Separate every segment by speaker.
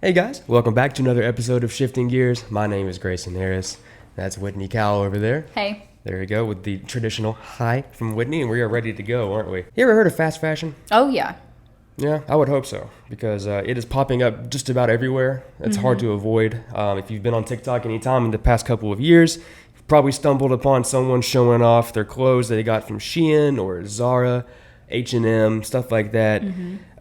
Speaker 1: Hey guys, welcome back to another episode of Shifting Gears. My name is Grayson Harris. That's Whitney Cowell over there.
Speaker 2: Hey.
Speaker 1: There we go with the traditional hi from Whitney, and we are ready to go, aren't we? You ever heard of fast fashion?
Speaker 2: Oh, yeah.
Speaker 1: Yeah, I would hope so, because it is popping up just about everywhere. It's hard to avoid. If you've been on TikTok any time in the past couple of years, you've probably stumbled upon someone showing off their clothes that they got from Shein or Zara, H&M, stuff like that.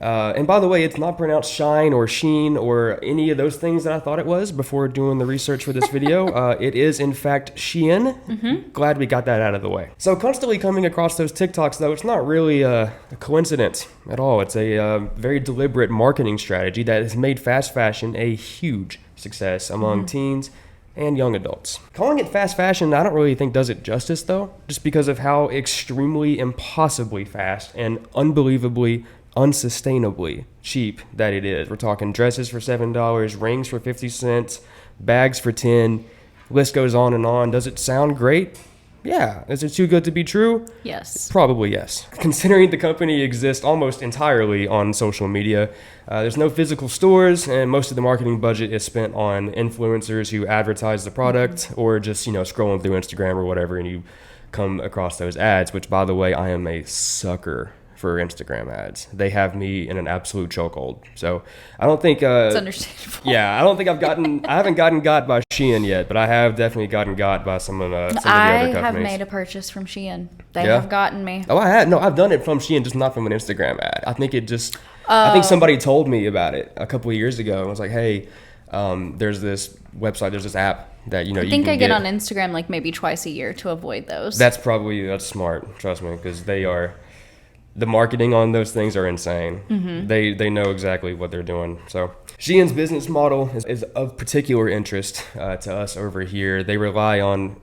Speaker 1: And by the way, it's not pronounced Shine or Sheen or any of those things that I thought it was before doing the research for this video. It is, in fact, Shein. Glad we got that out of the way. So constantly coming across those TikToks, though, it's not really a coincidence at all. It's a very deliberate marketing strategy that has made fast fashion a huge success among teens and young adults. Calling it fast fashion, I don't really think does it justice, though, just because of how extremely impossibly fast and unbelievably unsustainably cheap that it is. We're talking dresses for $7, rings for 50 cents, bags for 10, list goes on and on. Does it sound great? Yeah. Is it too good to be true?
Speaker 2: Yes.
Speaker 1: Probably yes. Considering the company exists almost entirely on social media, there's no physical stores, and most of the marketing budget is spent on influencers who advertise the product or just, scrolling through Instagram or whatever, and you come across those ads, which, by the way, I am a sucker for Instagram ads. They have me in an absolute chokehold. So I don't think
Speaker 2: it's understandable.
Speaker 1: Yeah, I don't think I haven't gotten got by Shein yet, but I have definitely gotten got by some of the other companies.
Speaker 2: I have made a purchase from Shein. They have gotten me.
Speaker 1: Oh, I had? No, I've done it from Shein, just not from an Instagram ad. I think somebody told me about it a couple of years ago. I was like, hey, there's this website, there's this app that,
Speaker 2: I think I get on Instagram like maybe twice a year to avoid those.
Speaker 1: That's smart, trust me, because the marketing on those things are insane. They know exactly what they're doing. So Shein's business model is of particular interest to us over here. They rely on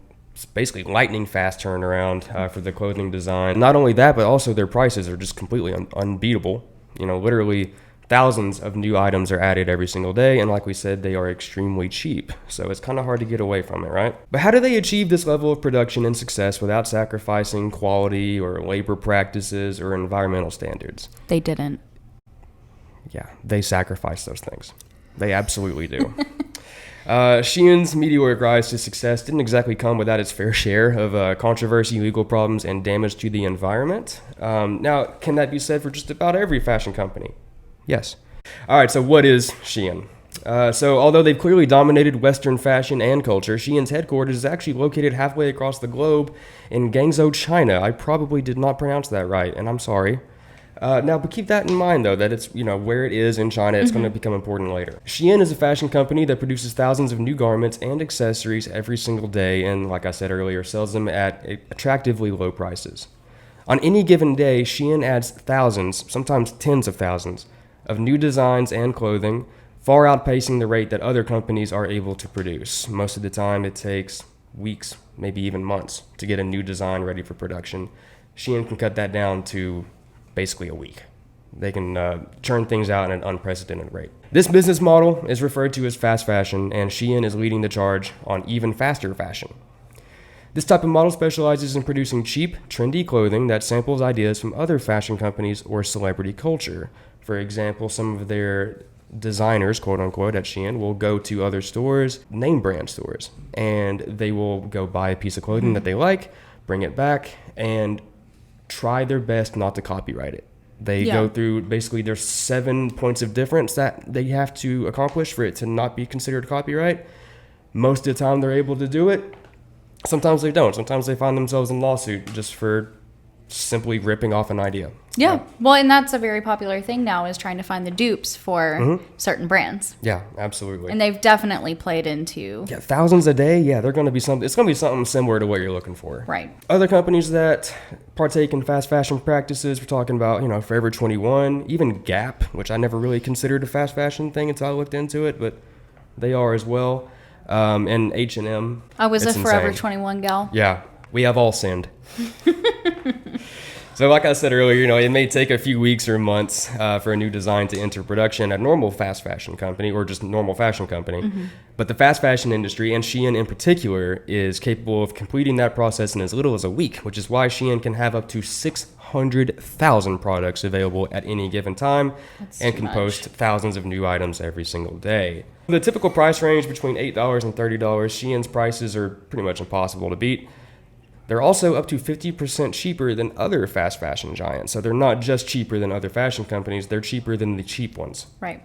Speaker 1: basically lightning fast turnaround for the clothing design. Not only that, but also their prices are just completely unbeatable. Literally thousands of new items are added every single day, and like we said, they are extremely cheap, so it's kind of hard to get away from it, right? But how do they achieve this level of production and success without sacrificing quality or labor practices or environmental standards?
Speaker 2: They didn't.
Speaker 1: Yeah, they sacrifice those things. They absolutely do. Shein's meteoric rise to success didn't exactly come without its fair share of controversy, legal problems, and damage to the environment. Now, can that be said for just about every fashion company? Yes. All right, so what is Shein? So although they've clearly dominated Western fashion and culture, Shein's headquarters is actually located halfway across the globe in Guangzhou, China. I probably did not pronounce that right, and I'm sorry. But keep that in mind, though, that it's, where it is in China, it's going to become important later. Shein is a fashion company that produces thousands of new garments and accessories every single day, and like I said earlier, sells them at attractively low prices. On any given day, Shein adds thousands, sometimes tens of thousands, of new designs and clothing, far outpacing the rate that other companies are able to produce. Most of the time, it takes weeks, maybe even months, to get a new design ready for production. Shein can cut that down to basically a week. They can churn things out at an unprecedented rate. This business model is referred to as fast fashion, and Shein is leading the charge on even faster fashion. This type of model specializes in producing cheap, trendy clothing that samples ideas from other fashion companies or celebrity culture. For example, some of their designers, quote unquote, at Shein will go to other stores, name brand stores, and they will go buy a piece of clothing that they like, bring it back, and try their best not to copyright it. They go through, basically, there's 7 points of difference that they have to accomplish for it to not be considered copyright. Most of the time, they're able to do it. Sometimes they don't. Sometimes they find themselves in lawsuit just for simply ripping off an idea.
Speaker 2: Yeah. Well, and that's a very popular thing now, is trying to find the dupes for certain brands.
Speaker 1: Yeah, absolutely.
Speaker 2: And they've definitely played into...
Speaker 1: Yeah, thousands a day. Yeah, they're going to be something. It's going to be something similar to what you're looking for.
Speaker 2: Right.
Speaker 1: Other companies that partake in fast fashion practices, we're talking about, Forever 21, even Gap, which I never really considered a fast fashion thing until I looked into it, but they are as well. And H&M.
Speaker 2: I was
Speaker 1: it's
Speaker 2: a Forever
Speaker 1: insane.
Speaker 2: 21 gal.
Speaker 1: Yeah, we have all sinned. So like I said earlier, it may take a few weeks or months for a new design to enter production at a normal fast fashion company or just normal fashion company. But the fast fashion industry, and Shein in particular, is capable of completing that process in as little as a week, which is why Shein can have up to 600,000 products available at any given time and can post thousands of new items every single day. The typical price range between $8 and $30, Shein's prices are pretty much impossible to beat. They're also up to 50% cheaper than other fast fashion giants. So they're not just cheaper than other fashion companies, they're cheaper than the cheap ones.
Speaker 2: Right.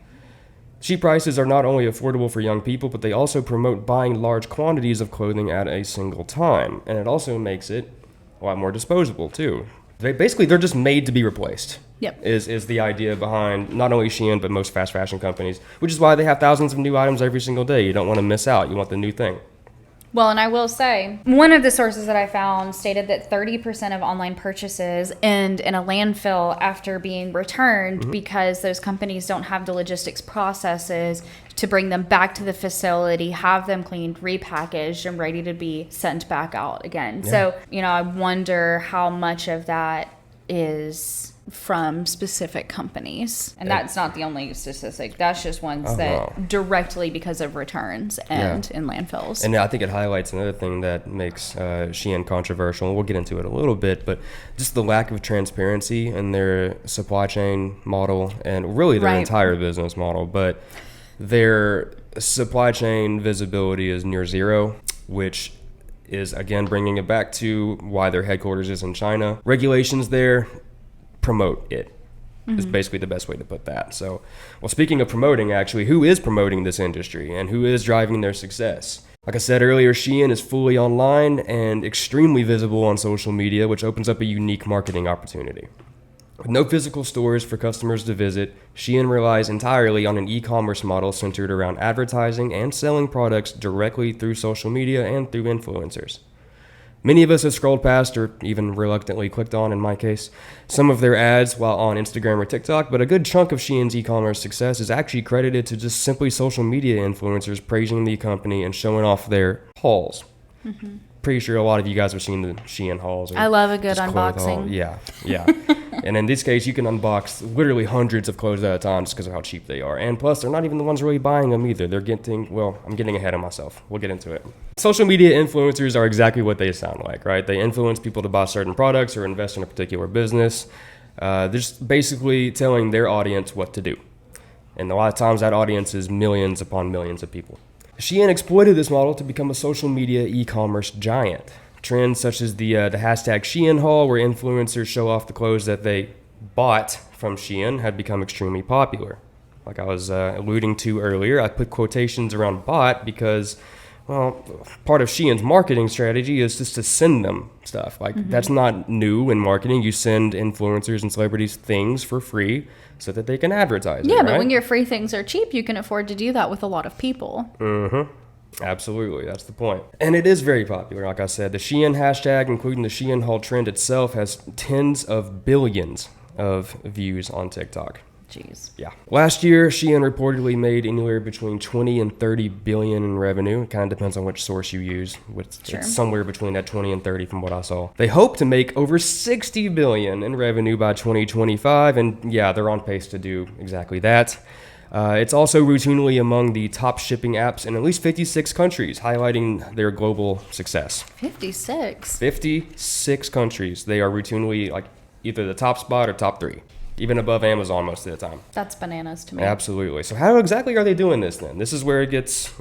Speaker 1: Cheap prices are not only affordable for young people, but they also promote buying large quantities of clothing at a single time. And it also makes it a lot more disposable, too. They're just made to be replaced.
Speaker 2: Yep.
Speaker 1: Is the idea behind not only Shein, but most fast fashion companies, which is why they have thousands of new items every single day. You don't want to miss out. You want the new thing.
Speaker 2: Well, and I will say, one of the sources that I found stated that 30% of online purchases end in a landfill after being returned because those companies don't have the logistics processes to bring them back to the facility, have them cleaned, repackaged, and ready to be sent back out again. Yeah. So, I wonder how much of that is from specific companies. And that's not the only statistic. That's just ones that directly because of returns and in landfills. And
Speaker 1: I think it highlights another thing that makes Shein controversial. And we'll get into it a little bit, but just the lack of transparency in their supply chain model and really their entire business model. But their supply chain visibility is near zero, which is, again, bringing it back to why their headquarters is in China. Regulations there promote it is basically the best way to put that. So, well, speaking of promoting, actually, who is promoting this industry and who is driving their success? Like I said earlier, Shein is fully online and extremely visible on social media, which opens up a unique marketing opportunity. With no physical stores for customers to visit, Shein relies entirely on an e-commerce model centered around advertising and selling products directly through social media and through influencers. Many of us have scrolled past or even reluctantly clicked on, in my case, some of their ads while on Instagram or TikTok, but a good chunk of Shein's e-commerce success is actually credited to just simply social media influencers praising the company and showing off their hauls. Pretty sure a lot of you guys have seen the Shein hauls.
Speaker 2: I love a good unboxing.
Speaker 1: Yeah. And in this case, you can unbox literally hundreds of clothes at a time just because of how cheap they are. And plus, they're not even the ones really buying them either. They're I'm getting ahead of myself. We'll get into it. Social media influencers are exactly what they sound like, right? They influence people to buy certain products or invest in a particular business. They're just basically telling their audience what to do. And a lot of times that audience is millions upon millions of people. Shein exploited this model to become a social media e-commerce giant. Trends such as the hashtag Shein haul, where influencers show off the clothes that they bought from Shein, had become extremely popular. Like I was alluding to earlier, I put quotations around bought because, well, part of Shein's marketing strategy is just to send them stuff. That's not new in marketing. You send influencers and celebrities things for free so that they can advertise.
Speaker 2: Yeah, but when your free things are cheap, you can afford to do that with a lot of people.
Speaker 1: Absolutely, that's the point. And it is very popular, like I said. The Shein hashtag, including the Shein haul trend itself, has tens of billions of views on TikTok.
Speaker 2: Jeez.
Speaker 1: Yeah. Last year, Shein reportedly made anywhere between 20 and 30 billion in revenue. It kind of depends on which source you use. It's somewhere between that 20 and 30 from what I saw. They hope to make over 60 billion in revenue by 2025, and yeah, they're on pace to do exactly that. It's also routinely among the top shipping apps in at least 56 countries, highlighting their global success.
Speaker 2: 56?
Speaker 1: 56 countries. They are routinely either the top spot or top three, even above Amazon most of the time.
Speaker 2: That's bananas to me.
Speaker 1: Absolutely. So how exactly are they doing this then? This is where it gets,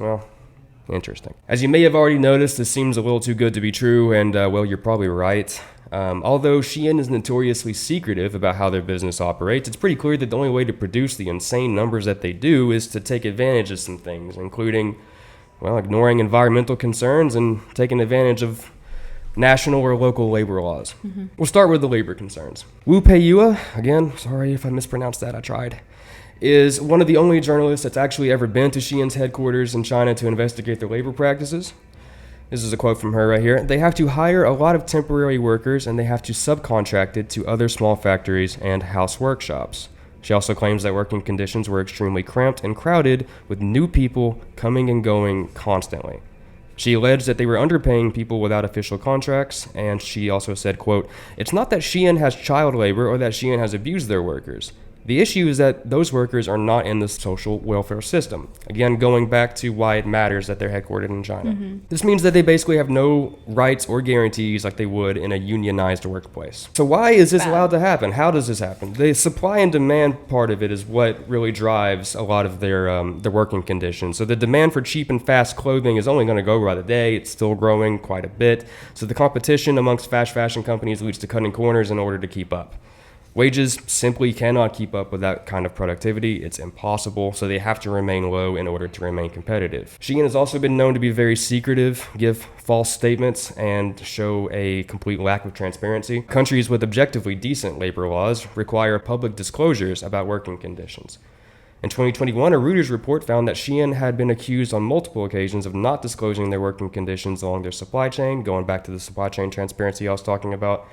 Speaker 1: interesting. As you may have already noticed, this seems a little too good to be true, and you're probably right. Although Shein is notoriously secretive about how their business operates, it's pretty clear that the only way to produce the insane numbers that they do is to take advantage of some things, including, ignoring environmental concerns and taking advantage of national or local labor laws. We'll start with the labor concerns. Wu Peiyua, again, sorry if I mispronounced that, I tried, is one of the only journalists that's actually ever been to Shein's headquarters in China to investigate their labor practices. This is a quote from her right here. They have to hire a lot of temporary workers and they have to subcontract it to other small factories and house workshops. She also claims that working conditions were extremely cramped and crowded with new people coming and going constantly. She alleged that they were underpaying people without official contracts, and she also said, quote, "It's not that Shein has child labor or that Shein has abused their workers. The issue is that those workers are not in the social welfare system." Again, going back to why it matters that they're headquartered in China. This means that they basically have no rights or guarantees like they would in a unionized workplace. So why is this allowed to happen? How does this happen? The supply and demand part of it is what really drives a lot of their working conditions. So the demand for cheap and fast clothing is only going to go by the day. It's still growing quite a bit. So the competition amongst fast fashion companies leads to cutting corners in order to keep up. Wages simply cannot keep up with that kind of productivity. It's impossible, so they have to remain low in order to remain competitive. Shein has also been known to be very secretive, give false statements, and show a complete lack of transparency. Countries with objectively decent labor laws require public disclosures about working conditions. In 2021, a Reuters report found that Shein had been accused on multiple occasions of not disclosing their working conditions along their supply chain, going back to the supply chain transparency I was talking about,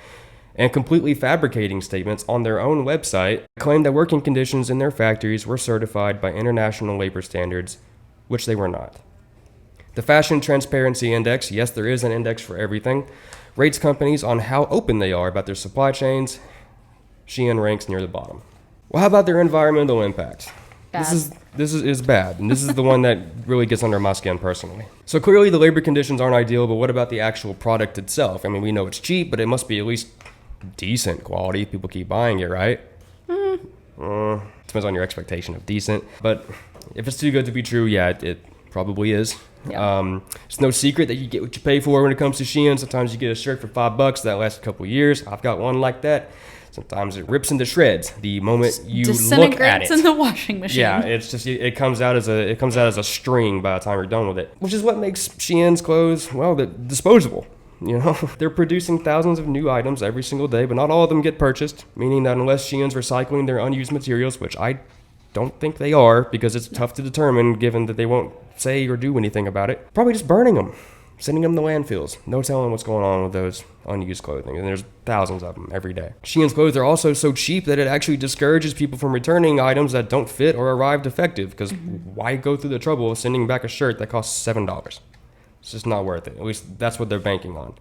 Speaker 1: and completely fabricating statements on their own website, claimed that working conditions in their factories were certified by international labor standards, which they were not. The Fashion Transparency Index, yes, there is an index for everything, rates companies on how open they are about their supply chains. Shein ranks near the bottom. Well, how about their environmental impact?
Speaker 2: Bad.
Speaker 1: This is bad, and this is the one that really gets under my skin personally. So clearly the labor conditions aren't ideal, but what about the actual product itself? I mean, we know it's cheap, but it must be at least decent quality. People keep buying it, right? Depends on your expectation of decent. But if it's too good to be true, yeah, it probably is.
Speaker 2: Yeah.
Speaker 1: It's no secret that you get what you pay for when it comes to Shein. Sometimes you get a shirt for $5 that lasts a couple of years. I've got one like that. Sometimes it rips into shreds the moment you look at it.
Speaker 2: In the washing machine.
Speaker 1: Yeah, it's just it comes out as a string by the time you're done with it, which is what makes Shein's clothes, well, disposable. You know, they're producing thousands of new items every single day, but not all of them get purchased, meaning that unless Shein's recycling their unused materials, which I don't think they are because it's tough to determine given that they won't say or do anything about it, probably just burning them, sending them to landfills. No telling what's going on with those unused clothing, and there's thousands of them every day. Shein's clothes are also so cheap that it actually discourages people from returning items that don't fit or arrive defective, because why go through the trouble of sending back a shirt that costs $7? It's just not worth it. At least that's what they're banking on.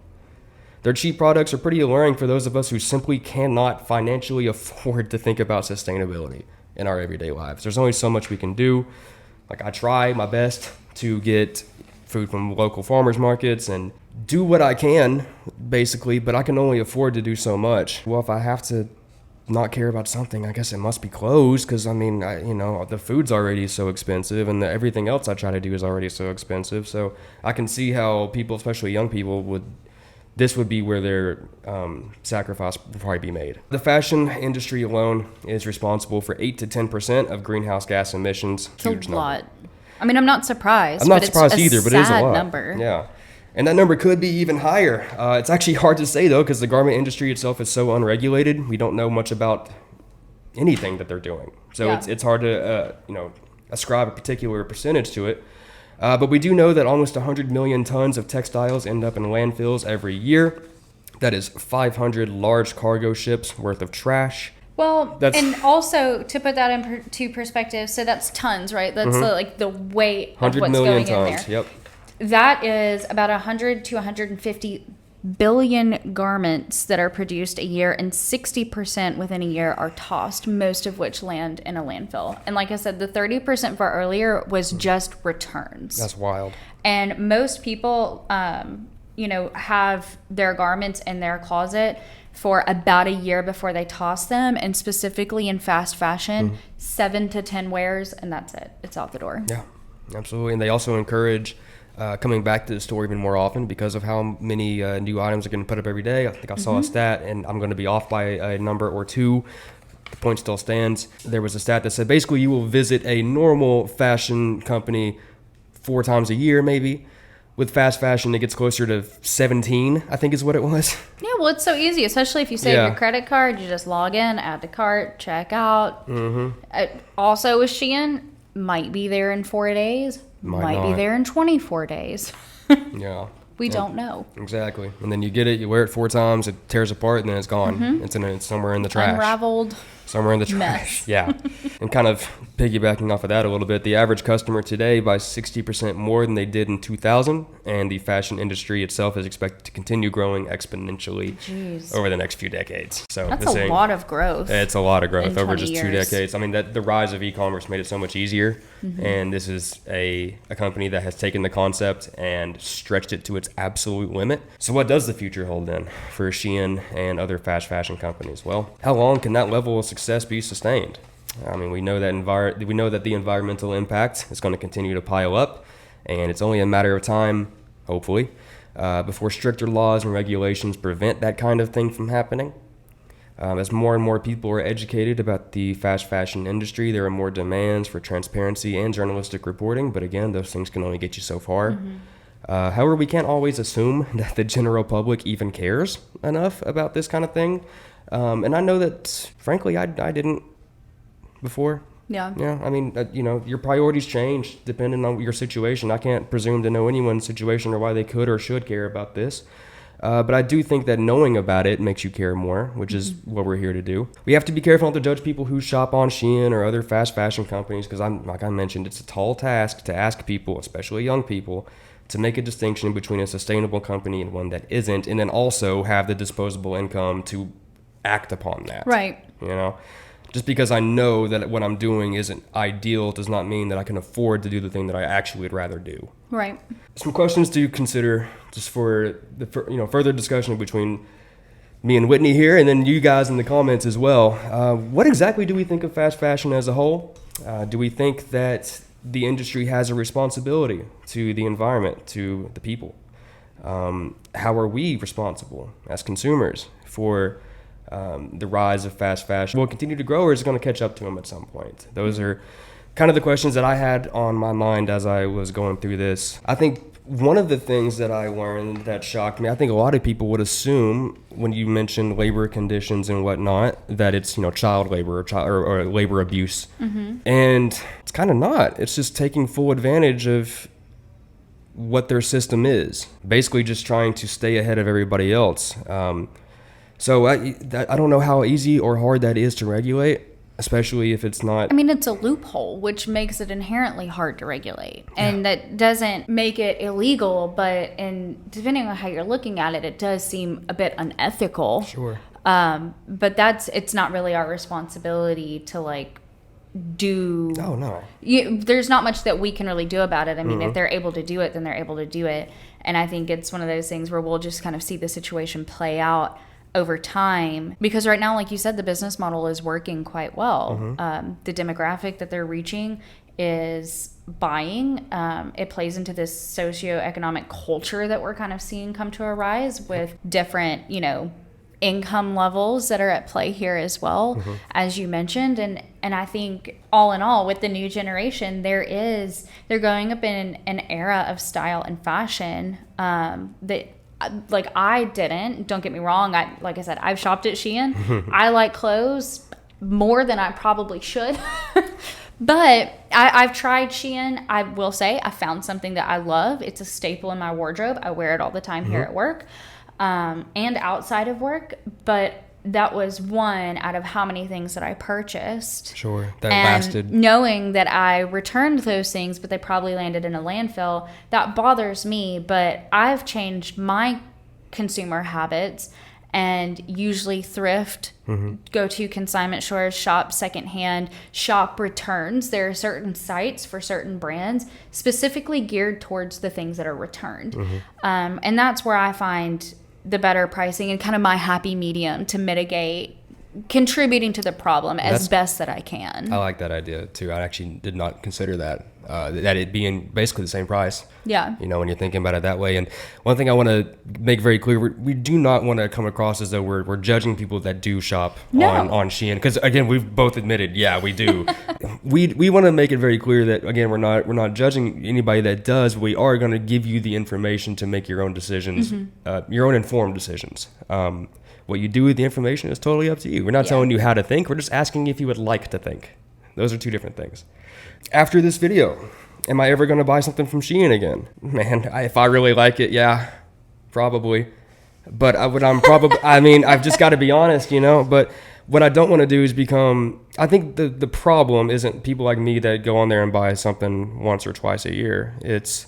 Speaker 1: Their cheap products are pretty alluring for those of us who simply cannot financially afford to think about sustainability in our everyday lives. There's only so much we can do. Like, I try my best to get food from local farmers markets and do what I can, basically, but I can only afford to do so much. Well, if I have to not care about something, I guess it must be clothes, because I mean, the food's already so expensive, and everything else I try to do is already so expensive. So I can see how people, especially young people, this would be where their sacrifice would probably be made. The fashion industry alone is responsible for 8 to 10% of greenhouse gas emissions.
Speaker 2: It's a lot. I mean, I'm not surprised.
Speaker 1: I'm not surprised either, but it is a lot.
Speaker 2: Number.
Speaker 1: Yeah. And that number could be even higher. It's actually hard to say, though, because the garment industry itself is so unregulated. We don't know much about anything that they're doing. So it's hard to ascribe a particular percentage to it. But we do know that almost 100 million tons of textiles end up in landfills every year. That is 500 large cargo ships worth of trash.
Speaker 2: Well, and also to put that into perspective, so that's tons, right? That's the weight of what's going
Speaker 1: tons,
Speaker 2: in there.
Speaker 1: Yep.
Speaker 2: That is about 100 to 150 billion garments that are produced a year, and 60% within a year are tossed, most of which land in a landfill. And like I said, the 30% for earlier was just returns.
Speaker 1: That's wild.
Speaker 2: And most people, have their garments in their closet for about a year before they toss them. And specifically in fast fashion, 7 to 10 wears, and that's it. It's out the door.
Speaker 1: Yeah, absolutely. And they also encourage coming back to the store even more often because of how many new items are getting put up every day. I think I saw a stat, and I'm going to be off by a number or two. The point still stands. There was a stat that said basically you will visit a normal fashion company 4 times a year, maybe. With fast fashion, it gets closer to 17, I think is what it was.
Speaker 2: Yeah, well, it's so easy, especially if you save your credit card. You just log in, add to cart, check out. Also with Shein, might be there in 4 days. Might be there in 24 days.
Speaker 1: Yeah.
Speaker 2: We don't know.
Speaker 1: Exactly. And then you get it, you wear it 4 times, it tears apart, and then it's gone. It's somewhere in the trash.
Speaker 2: Unraveled.
Speaker 1: Somewhere in the trash.
Speaker 2: Mess.
Speaker 1: Yeah. And kind of piggybacking off of that a little bit, the average customer today buys 60% more than they did in 2000, and the fashion industry itself is expected to continue growing exponentially over the next few decades. So
Speaker 2: that's a lot of growth.
Speaker 1: It's a lot of growth over just
Speaker 2: years.
Speaker 1: 2 decades. I mean, that the rise of e-commerce made it so much easier, and this is a company that has taken the concept and stretched it to its absolute limit. So what does the future hold then for Shein and other fast fashion companies? Well, how long can that level of success be sustained? I mean, we know that the environmental impact is going to continue to pile up, and it's only a matter of time, hopefully, before stricter laws and regulations prevent that kind of thing from happening. As more and more people are educated about the fast fashion industry, there are more demands for transparency and journalistic reporting, but again, those things can only get you so far. However, we can't always assume that the general public even cares enough about this kind of thing. And I know that, frankly, I didn't before.
Speaker 2: Yeah.
Speaker 1: Yeah. I mean, your priorities change depending on your situation. I can't presume to know anyone's situation or why they could or should care about this. But I do think that knowing about it makes you care more, which is what we're here to do. We have to be careful not to judge people who shop on Shein or other fast fashion companies because, like I mentioned, it's a tall task to ask people, especially young people, to make a distinction between a sustainable company and one that isn't, and then also have the disposable income to act upon that.
Speaker 2: Right.
Speaker 1: Just because I know that what I'm doing isn't ideal does not mean that I can afford to do the thing that I actually would rather do.
Speaker 2: Right.
Speaker 1: Some questions to consider just for the further discussion between me and Whitney here, and then you guys in the comments as well. What exactly do we think of fast fashion as a whole? Do we think that the industry has a responsibility to the environment, to the people? How are we responsible as consumers for the rise of fast fashion? Will it continue to grow, or is it going to catch up to them at some point? Those are kind of the questions that I had on my mind as I was going through this. I think one of the things that I learned that shocked me, I think a lot of people would assume when you mention labor conditions and whatnot, that it's, child labor or labor abuse. And it's kind of not. It's just taking full advantage of what their system is. Basically just trying to stay ahead of everybody else. So I don't know how easy or hard that is to regulate, especially if it's not.
Speaker 2: I mean, it's a loophole, which makes it inherently hard to regulate. And that doesn't make it illegal, but depending on how you're looking at it, it does seem a bit unethical.
Speaker 1: Sure.
Speaker 2: But it's not really our responsibility to do.
Speaker 1: Oh, no.
Speaker 2: There's not much that we can really do about it. I mean, if they're able to do it, then they're able to do it. And I think it's one of those things where we'll just kind of see the situation play out over time, because right now, like you said, the business model is working quite well. The demographic that they're reaching is buying. It plays into this socioeconomic culture that we're kind of seeing come to a rise with different, income levels that are at play here as well, as you mentioned. And I think all in all, with the new generation, they're going up in an era of style and fashion that I don't get me wrong. Like I said, I've shopped at Shein. I like clothes more than I probably should. But I've tried Shein. I will say I found something that I love. It's a staple in my wardrobe. I wear it all the time here at work and outside of work. But that was one out of how many things that I purchased.
Speaker 1: Sure, that
Speaker 2: and
Speaker 1: lasted.
Speaker 2: Knowing that I returned those things, but they probably landed in a landfill, that bothers me. But I've changed my consumer habits and usually thrift, go to consignment stores, shop secondhand, shop returns. There are certain sites for certain brands specifically geared towards the things that are returned. And that's where I find the better pricing and kind of my happy medium to mitigate contributing to the problem as best that I can.
Speaker 1: I like that idea too. I actually did not consider that it being basically the same price.
Speaker 2: Yeah.
Speaker 1: When you're thinking about it that way. And one thing I want to make very clear, we do not want to come across as though we're judging people that do shop on Shein. Because again, we've both admitted, we do. we want to make it very clear that again, we're not judging anybody that does. We are going to give you the information to make your own decisions, your own informed decisions. What you do with the information is totally up to you. We're not telling you how to think. We're just asking if you would like to think. Those are two different things. After this video, am I ever going to buy something from Shein again? Man, if I really like it, probably. But I've just got to be honest, But what I don't want to do is become, I think the problem isn't people like me that go on there and buy something once or twice a year. It's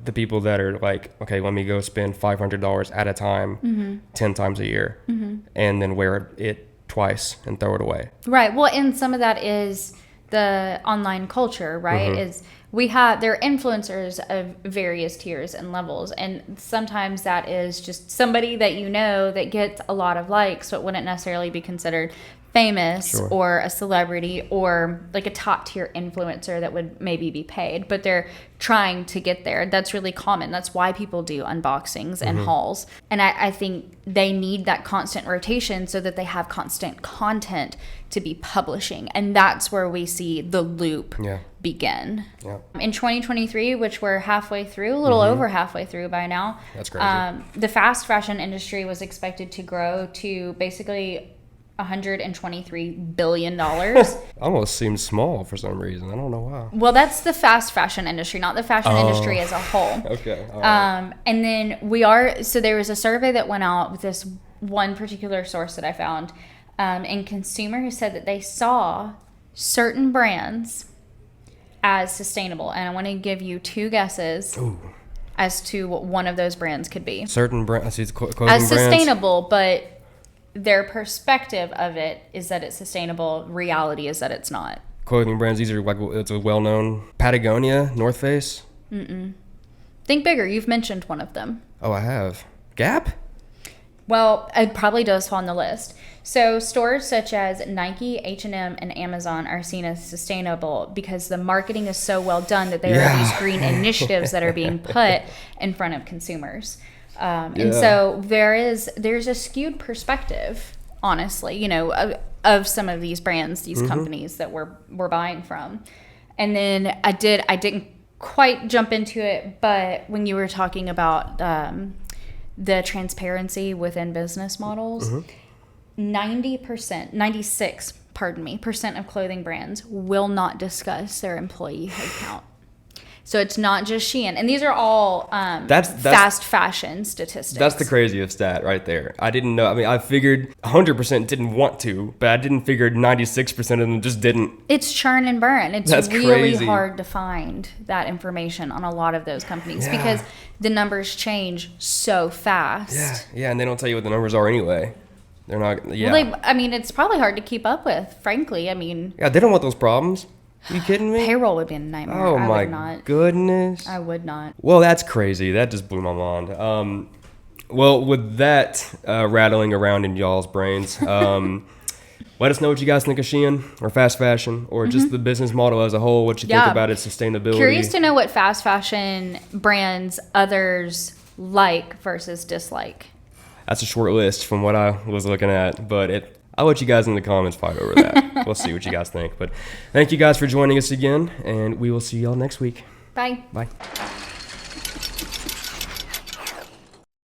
Speaker 1: the people that are like, okay, let me go spend $500 at a time, 10 times a year, and then wear it twice and throw it away.
Speaker 2: Right. Well, and some of that is the online culture, right? Is they're influencers of various tiers and levels. And sometimes that is just somebody that you know that gets a lot of likes, but wouldn't necessarily be considered famous or a celebrity or like a top tier influencer that would maybe be paid, but they're trying to get there. That's really common. That's why people do unboxings and hauls. And I think they need that constant rotation so that they have constant content to be publishing. And that's where we see the loop begin. Yeah. In 2023, which we're halfway through, a little over halfway through by now.
Speaker 1: That's crazy.
Speaker 2: The fast fashion industry was expected to grow to basically $123 billion.
Speaker 1: Almost seems small for some reason. I don't know why.
Speaker 2: Well, that's the fast fashion industry, not the fashion industry as a whole.
Speaker 1: Okay. All right.
Speaker 2: And then so there was a survey that went out with this one particular source that I found, and consumers said that they saw certain brands as sustainable. And I want to give you two guesses as to what one of those brands could be.
Speaker 1: Certain brands, I see clothing
Speaker 2: as
Speaker 1: brands.
Speaker 2: Sustainable, but their perspective of it is that it's sustainable. Reality is that it's not.
Speaker 1: Clothing brands, these are like, it's a well-known Patagonia, North Face.
Speaker 2: Think bigger. You've mentioned one of them.
Speaker 1: Oh, I have. Gap?
Speaker 2: Well, it probably does fall on the list. So stores such as Nike, H&M, and Amazon are seen as sustainable because the marketing is so well done that there are these green initiatives that are being put in front of consumers. And so there's a skewed perspective, honestly, of some of these brands, these companies that we're buying from. And then I didn't quite jump into it, but when you were talking about the transparency within business models, 96% of clothing brands will not discuss their employee headcount. So it's not just Shein. And these are all that's fast fashion statistics.
Speaker 1: That's the craziest stat right there. I didn't know. I mean, I figured 100% didn't want to, but I didn't figure 96% of them just didn't.
Speaker 2: It's churn and burn. It's really hard to find that information on a lot of those companies because the numbers change so fast.
Speaker 1: Yeah, and they don't tell you what the numbers are anyway. They're not,
Speaker 2: Well, it's probably hard to keep up with, frankly. I mean.
Speaker 1: Yeah, they don't want those problems. Are you kidding me?
Speaker 2: Payroll would be a nightmare.
Speaker 1: Oh,
Speaker 2: I
Speaker 1: my
Speaker 2: would not.
Speaker 1: goodness.
Speaker 2: I would not.
Speaker 1: Well, that's crazy. That just blew my mind. Well, with that rattling around in y'all's brains, let us know what you guys think of Shein or fast fashion or just the business model as a whole, what you think about its sustainability.
Speaker 2: Curious to know what fast fashion brands others like versus dislike.
Speaker 1: That's a short list from what I was looking at, but I'll let you guys in the comments fight over that. We'll see what you guys think. But thank you guys for joining us again, and we will see y'all next week.
Speaker 2: Bye.
Speaker 1: Bye.